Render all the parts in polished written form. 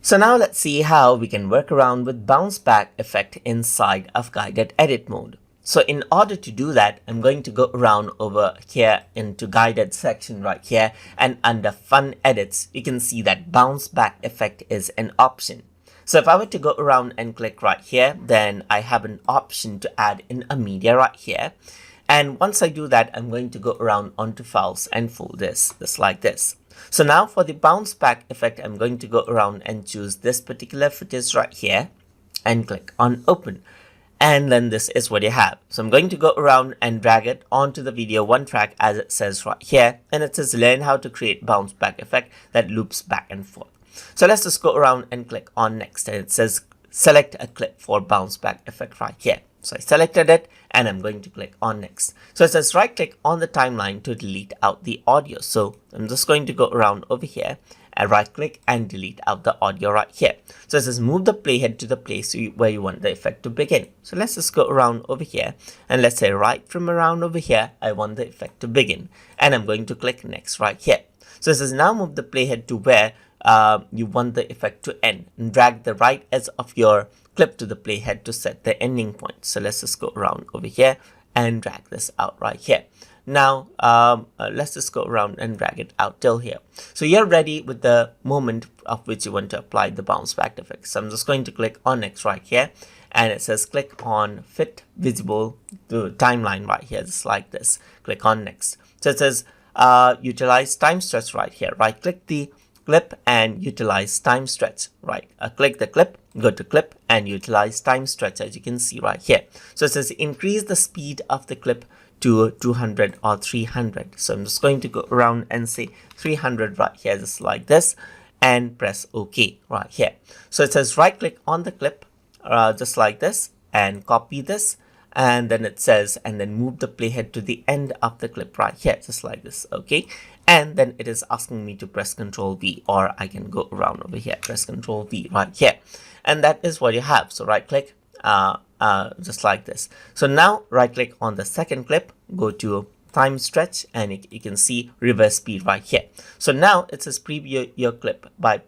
So now let's see how we can work around with bounce back effect inside of guided edit mode. So in order to do that, I'm going to go around over here into guided section right here, and under fun edits, you can see that bounce back effect is an option. So if I were to go around and click right here, then I have an option to add in a media right here. And once I do that, I'm going to go around onto files and folders, just like this. So now for the bounce back effect, I'm going to go around and choose this particular footage right here and click on open. And then this is what you have. So I'm going to go around and drag it onto the video one track as it says right here. And it says learn how to create bounce back effect that loops back and forth. So let's just go around and click on next. And it says select a clip for bounce back effect right here. So I selected it and I'm going to click on next. So it says right click on the timeline to delete out the audio. So I'm just going to go around over here and right click and delete out the audio right here. So it says move the playhead to the place where you want the effect to begin. So let's just go around over here and let's say right from around over here, I want the effect to begin. And I'm going to click next right here. So it says now move the playhead to where you want the effect to end and drag the right edge of your clip to the playhead to set the ending point. So let's just go around over here and drag this out right here. Now let's just go around and drag it out till here. So you're ready with the moment of which you want to apply the bounce back effect. So I'm just going to click on next right here, and it says click on fit visible to timeline right here, just like this. Click on next. So it says utilize time stretch right here. Right click the clip and utilize time stretch. Right, click the clip, go to clip and utilize time stretch, as you can see right here. So it says increase the speed of the clip to 200 or 300. So I'm just going to go around and say 300 right here, just like this, and press OK right here. So it says right click on the clip just like this and copy this, and then it says and then move the playhead to the end of the clip right here, just like this. Okay, and then it is asking me to press Ctrl V, or I can go around over here, press Ctrl V right here, and that is what you have. So right click just like this. So now right click on the second clip, go to time stretch, and you can see reverse speed right here. So now it says preview your clip by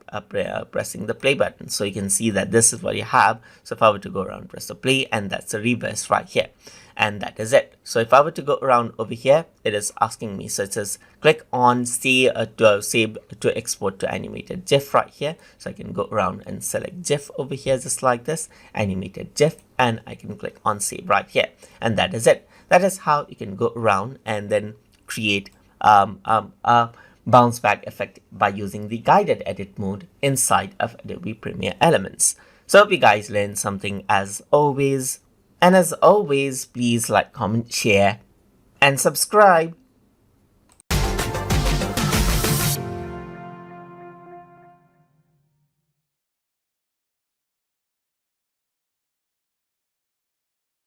pressing the play button. So you can see that this is what you have. So if I were to go around, press the play, and that's the reverse right here. And that is it. So if I were to go around over here, it is asking me. So it says click on save to export to animated GIF right here. So I can go around and select GIF over here, just like this, animated GIF, and I can click on save right here. And that is it. That is how you can go around and then create a bounce back effect by using the guided edit mode inside of Adobe Premiere Elements. So hope you guys learned something as always. And as always, please like, comment, share, and subscribe.